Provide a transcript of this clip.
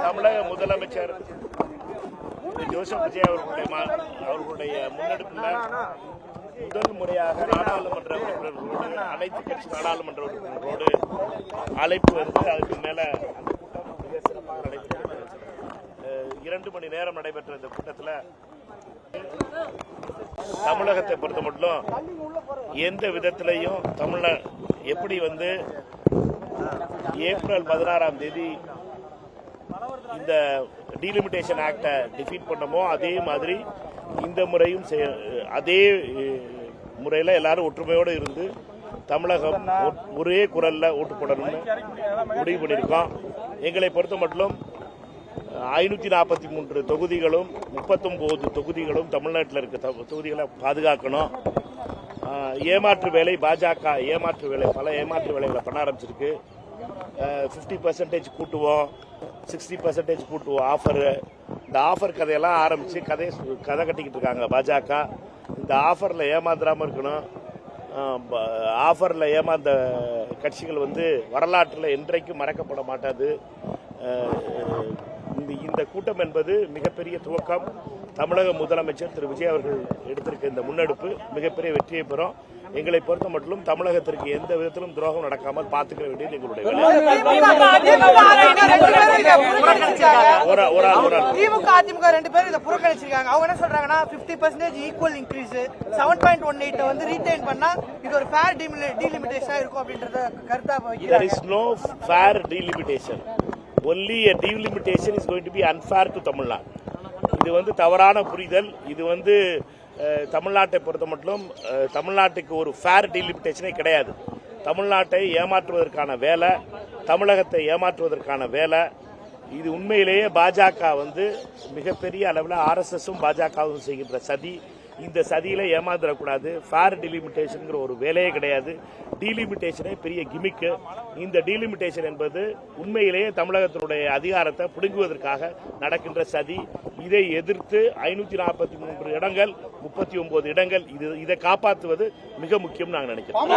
தமிழக முதலமைச்சர் ஜோசப் விஜய் அவர்களுடைய முன்னெடுப்பில் முதல் முறையாக நாடாளுமன்ற உறுப்பினர்களோடு அனைத்து கட்சி நாடாளுமன்ற உறுப்பினர்களோடு அழைப்பு வந்து அதுக்கு மேல நடைபெற்றது. 2 மணி நேரம் நடைபெற்ற இந்த கூட்டத்தில் தமிழகத்தை பொறுத்த மட்டும் எந்த விதத்திலையும் எப்படி வந்து ஏப்ரல் 16ஆம் தேதி இந்த டீலிமிட்டேஷன் ஆக்டை டிஃபீட் பண்ணமோ அதே மாதிரி இந்த முறையும் அதே முறையில் எல்லாரும் ஒற்றுமையோடு இருந்து தமிழகம் ஒரே குரல்ல ஓட்டு போடணும்னு முடிவு பண்ணியிருக்கோம். எங்களை பொறுத்த மட்டும் 543 தொகுதிகளும் 39 தொகுதிகளும் தமிழ்நாட்டில் இருக்க தொகுதிகளை பாதுகாக்கணும். ஏமாற்று வேலை பாஜக பல ஏமாற்று வேலைகளை பண்ண ஆரம்பிச்சிருக்கு. 50% கூட்டுவோம், 60% கூட்டுவோம் ஆஃபரு. இந்த ஆஃபர் கதையெல்லாம் ஆரம்பித்து கதை கட்டிக்கிட்டு இருக்காங்க பாஜக. இந்த ஆஃபரில் ஏமாந்துடாமல் இருக்கணும். ஆஃபரில் ஏமாந்த கட்சிகள் வந்து வரலாற்றில் என்றைக்கும் மறக்கப்பட மாட்டாது. இந்த கூட்டம் என்பது மிகப்பெரிய துவக்கம். தமிழக முதலமைச்சர் திரு விஜய் அவர்கள் எடுத்திருக்க இந்த முன்னெடுப்பு மிகப்பெரிய வெற்றியை பெறும். எங்களை பொறுத்த மட்டும் தமிழகத்திற்கு எந்த விதத்திலும் துரோகம் நடக்காமல் பார்த்துக்க வேண்டியது எங்களுடைய வேலை. திமுக அதிமுக 2 பேரும் இதை புறக்கணிச்சிருக்காங்க. அவங்க என்ன சொல்றாங்கன்னா 50% ஈக்குவல் இன்க்ரீஸ் 7.18 வந்து ரீடைன் பண்ணா இது ஒரு ஃபேர் டீலிமிட்டேஷனா இருக்கும் அப்படின்றத கருத்தா வைக்கிறாங்க. There is no fair delimitation. Only a delimitation is going to be unfair to Tamil Nadu. இது வந்து தவறான புரிதல். இது வந்து தமிழ்நாட்டை பொறுத்த மட்டும் தமிழ்நாட்டுக்கு ஒரு ஃபேர் டீலிமிட்டேஷனே கிடையாது. தமிழ்நாட்டை ஏமாற்றுவதற்கான வேலை, தமிழகத்தை ஏமாற்றுவதற்கான வேலை. இது உண்மையிலேயே பாஜக வந்து மிகப்பெரிய அளவில் RSSம் பாஜகவும் செய்கின்ற சதி. இந்த சதியில ஏமாந்துடக்கூடாது. ஃபேர் டீலிமிட்டேஷன் ஒரு வேலையே கிடையாது. டீலிமிட்டேஷனே பெரிய கிமிக்கு. இந்த டீலிமிட்டேஷன் என்பது உண்மையிலேயே தமிழகத்தினுடைய அதிகாரத்தை பிடுங்குவதற்காக நடக்கின்ற சதி. இதை எதிர்த்து 543 இடங்கள் 39 இடங்கள் இதை காப்பாற்றுவது மிக முக்கியம் நாங்கள் நினைக்கிறோம்.